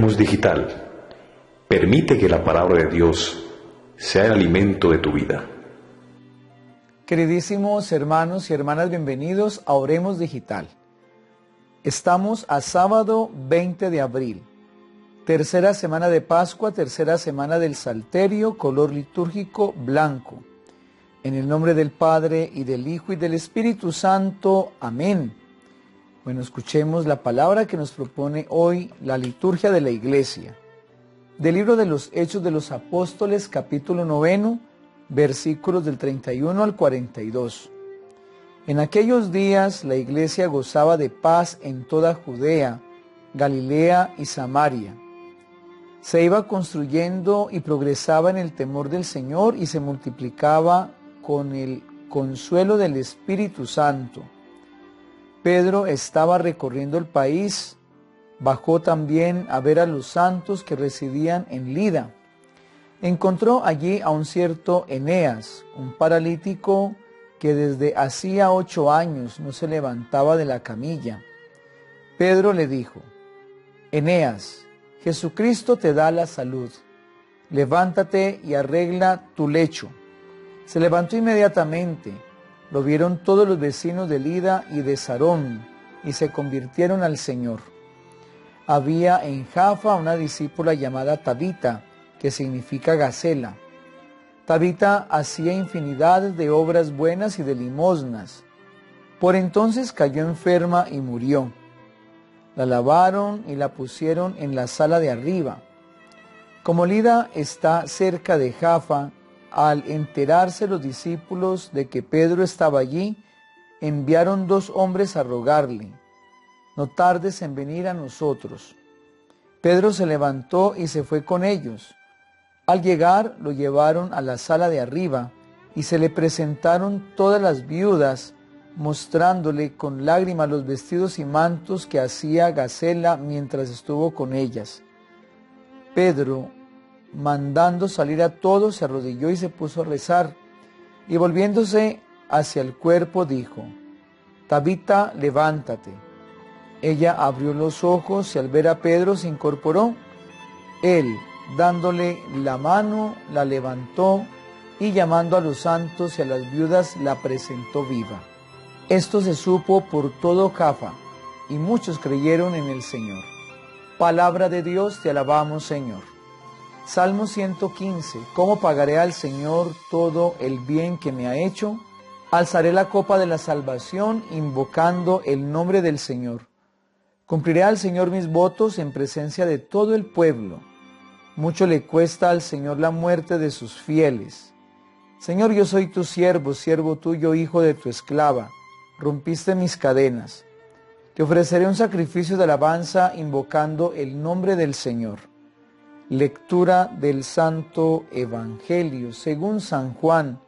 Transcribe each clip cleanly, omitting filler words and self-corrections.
Oremos Digital. Permite que la palabra de Dios sea el alimento de tu vida. Queridísimos hermanos y hermanas, bienvenidos a Oremos Digital. Estamos a sábado 20 de abril, tercera semana de Pascua, tercera semana del Salterio, color litúrgico blanco. En el nombre del Padre, y del Hijo, y del Espíritu Santo. Amén. Bueno, escuchemos la palabra que nos propone hoy la liturgia de la Iglesia. Del libro de los Hechos de los Apóstoles, capítulo 9, versículos del 31 al 42. En aquellos días la Iglesia gozaba de paz en toda Judea, Galilea y Samaria. Se iba construyendo y progresaba en el temor del Señor y se multiplicaba con el consuelo del Espíritu Santo. Pedro estaba recorriendo el país. Bajó también a ver a los santos que residían en Lida. Encontró allí a un cierto Eneas, un paralítico que desde hacía 8 años no se levantaba de la camilla. Pedro le dijo: Eneas, Jesucristo te da la salud. Levántate y arregla tu lecho. Se levantó inmediatamente. Lo vieron todos los vecinos de Lida y de Sarón y se convirtieron al Señor. Había en Jaffa una discípula llamada Tabita, que significa gacela. Tabita hacía infinidad de obras buenas y de limosnas. Por entonces cayó enferma y murió. La lavaron y la pusieron en la sala de arriba. Como Lida está cerca de Jaffa, al enterarse los discípulos de que Pedro estaba allí, enviaron 2 hombres a rogarle: no tardes en venir a nosotros. Pedro se levantó y se fue con ellos. Al llegar, lo llevaron a la sala de arriba y se le presentaron todas las viudas, mostrándole con lágrimas los vestidos y mantos que hacía gacela mientras estuvo con ellas. Pedro, mandando salir a todos, se arrodilló y se puso a rezar, y volviéndose hacia el cuerpo dijo: Tabita, levántate. Ella abrió los ojos y al ver a Pedro se incorporó. Él, dándole la mano, la levantó y llamando a los santos y a las viudas la presentó viva. Esto se supo por todo Jaffa y muchos creyeron en el Señor. Palabra de Dios, te alabamos, Señor. Salmo 115. ¿Cómo pagaré al Señor todo el bien que me ha hecho? Alzaré la copa de la salvación invocando el nombre del Señor. Cumpliré al Señor mis votos en presencia de todo el pueblo. Mucho le cuesta al Señor la muerte de sus fieles. Señor, yo soy tu siervo, siervo tuyo, hijo de tu esclava. Rompiste mis cadenas. Te ofreceré un sacrificio de alabanza invocando el nombre del Señor. Lectura del Santo Evangelio según San Juan,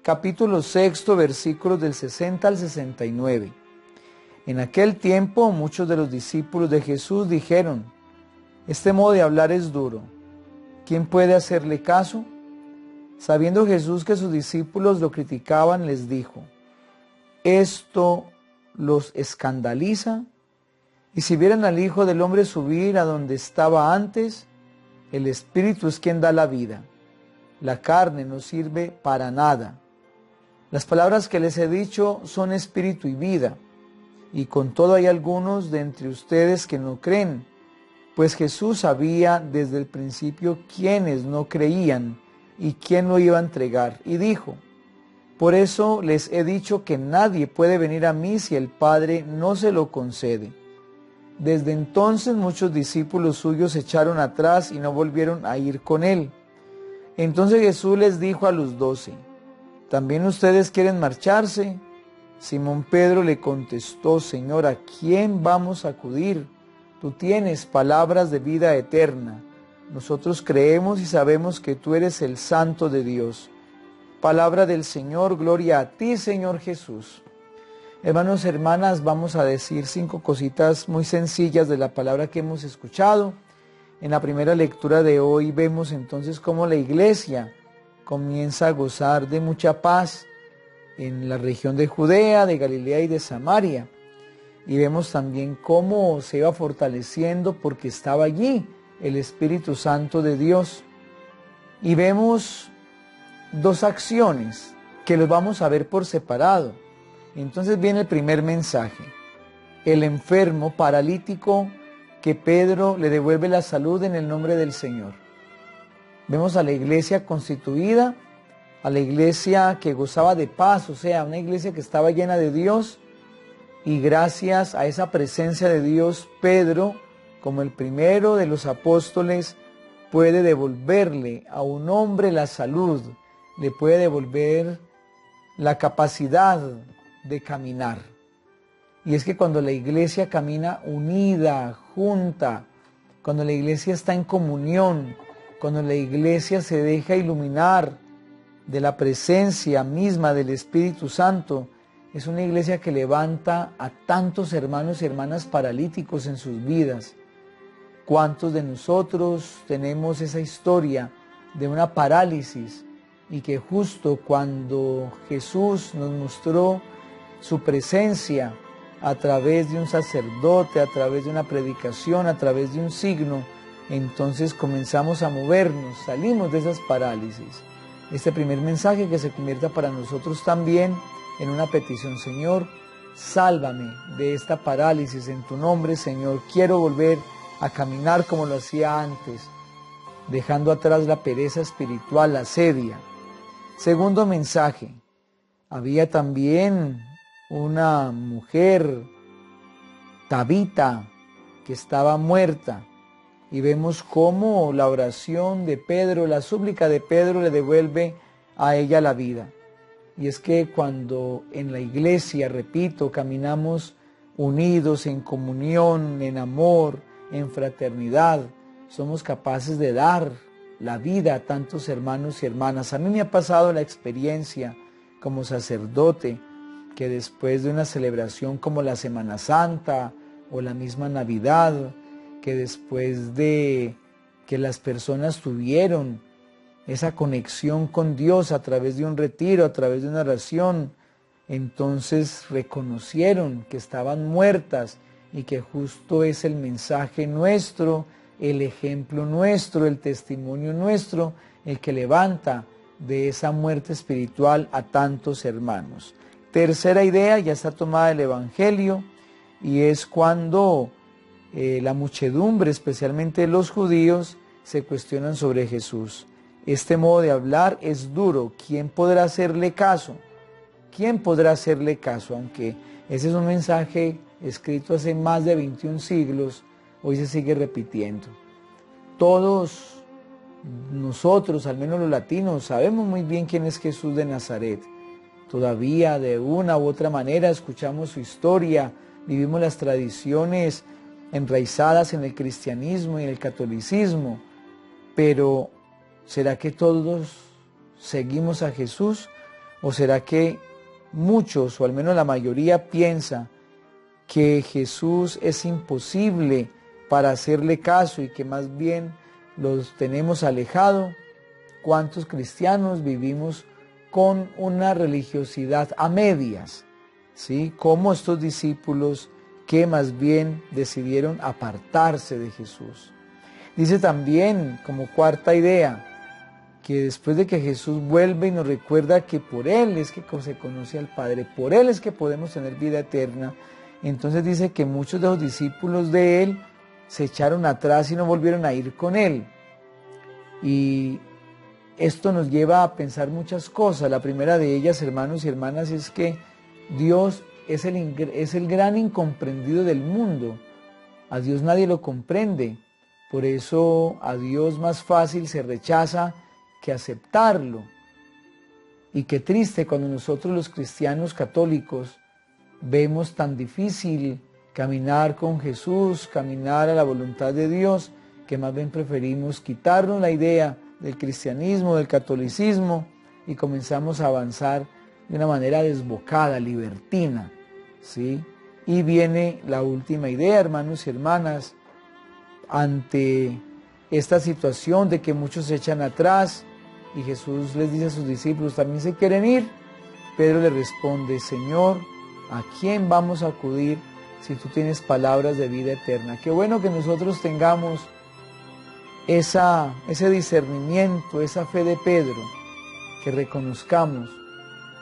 capítulo 6, versículos del 60 al 69. En aquel tiempo muchos de los discípulos de Jesús dijeron: este modo de hablar es duro. ¿Quién puede hacerle caso? Sabiendo Jesús que sus discípulos lo criticaban, les dijo: ¿esto los escandaliza? Y si vieran al Hijo del Hombre subir a donde estaba antes, el Espíritu es quien da la vida. La carne no sirve para nada. Las palabras que les he dicho son espíritu y vida. Y con todo hay algunos de entre ustedes que no creen, pues Jesús sabía desde el principio quiénes no creían y quién lo iba a entregar. Y dijo: por eso les he dicho que nadie puede venir a mí si el Padre no se lo concede. Desde entonces muchos discípulos suyos se echaron atrás y no volvieron a ir con él. Entonces Jesús les dijo a los 12: ¿también ustedes quieren marcharse? Simón Pedro le contestó: Señor, ¿a quién vamos a acudir? Tú tienes palabras de vida eterna. Nosotros creemos y sabemos que tú eres el Santo de Dios. Palabra del Señor, gloria a ti, Señor Jesús. Hermanos, hermanas, vamos a decir 5 cositas muy sencillas de la palabra que hemos escuchado. En la primera lectura de hoy vemos entonces cómo la Iglesia comienza a gozar de mucha paz en la región de Judea, de Galilea y de Samaria. Y vemos también cómo se iba fortaleciendo porque estaba allí el Espíritu Santo de Dios. Y vemos dos acciones que los vamos a ver por separado. Entonces viene el primer mensaje. El enfermo paralítico que Pedro le devuelve la salud en el nombre del Señor. Vemos a la iglesia constituida, a la iglesia que gozaba de paz, o sea, una iglesia que estaba llena de Dios, y gracias a esa presencia de Dios, Pedro, como el primero de los apóstoles, puede devolverle a un hombre la salud, le puede devolver la capacidad de caminar. Y es que cuando la iglesia camina unida, junta, cuando la iglesia está en comunión, cuando la iglesia se deja iluminar de la presencia misma del Espíritu Santo, es una iglesia que levanta a tantos hermanos y hermanas paralíticos en sus vidas. ¿Cuántos de nosotros tenemos esa historia de una parálisis y que justo cuando Jesús nos mostró su presencia a través de un sacerdote, a través de una predicación, a través de un signo, entonces comenzamos a movernos, salimos de esas parálisis? Este primer mensaje que se convierta para nosotros también en una petición: Señor, sálvame de esta parálisis en tu nombre, Señor. Quiero volver a caminar como lo hacía antes, dejando atrás la pereza espiritual, la sedia. Segundo mensaje, había también una mujer, Tabita, que estaba muerta, y vemos cómo la oración de Pedro, la súplica de Pedro le devuelve a ella la vida. Y es que cuando en la iglesia, repito, caminamos unidos en comunión, en amor, en fraternidad, somos capaces de dar la vida a tantos hermanos y hermanas. A mí me ha pasado la experiencia como sacerdote que después de una celebración como la Semana Santa o la misma Navidad, que después de que las personas tuvieron esa conexión con Dios a través de un retiro, a través de una oración, entonces reconocieron que estaban muertas y que justo es el mensaje nuestro, el ejemplo nuestro, el testimonio nuestro, el que levanta de esa muerte espiritual a tantos hermanos. Tercera idea, ya está tomada del Evangelio, y es cuando la muchedumbre, especialmente los judíos, se cuestionan sobre Jesús. Este modo de hablar es duro. ¿Quién podrá hacerle caso? ¿Quién podrá hacerle caso? Aunque ese es un mensaje escrito hace más de 21 siglos, hoy se sigue repitiendo. Todos nosotros, al menos los latinos, sabemos muy bien quién es Jesús de Nazaret. Todavía de una u otra manera escuchamos su historia, vivimos las tradiciones enraizadas en el cristianismo y en el catolicismo, pero ¿será que todos seguimos a Jesús? ¿O será que muchos, o al menos la mayoría, piensa que Jesús es imposible para hacerle caso y que más bien los tenemos alejado? ¿Cuántos cristianos vivimos con una religiosidad a medias? ¿Sí? Como estos discípulos que más bien decidieron apartarse de Jesús. Dice también, como cuarta idea, que después de que Jesús vuelve y nos recuerda que por Él es que se conoce al Padre, por Él es que podemos tener vida eterna, entonces dice que muchos de los discípulos de Él se echaron atrás y no volvieron a ir con Él. Y esto nos lleva a pensar muchas cosas. La primera de ellas, hermanos y hermanas, es que Dios es el gran incomprendido del mundo. A Dios nadie lo comprende. Por eso a Dios más fácil se rechaza que aceptarlo. Y qué triste cuando nosotros los cristianos católicos vemos tan difícil caminar con Jesús, caminar a la voluntad de Dios, que más bien preferimos quitarnos la idea del cristianismo, del catolicismo, y comenzamos a avanzar de una manera desbocada, libertina, ¿sí? Y viene la última idea, hermanos y hermanas, ante esta situación de que muchos se echan atrás y Jesús les dice a sus discípulos, ¿también se quieren ir? Pedro le responde, Señor, ¿a quién vamos a acudir si tú tienes palabras de vida eterna? Qué bueno que nosotros tengamos ese discernimiento, esa fe de Pedro, que reconozcamos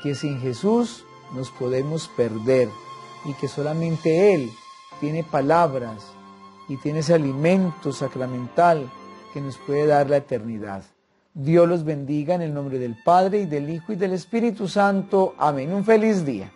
que sin Jesús nos podemos perder y que solamente Él tiene palabras y tiene ese alimento sacramental que nos puede dar la eternidad. Dios los bendiga en el nombre del Padre, y del Hijo, y del Espíritu Santo. Amén. Un feliz día.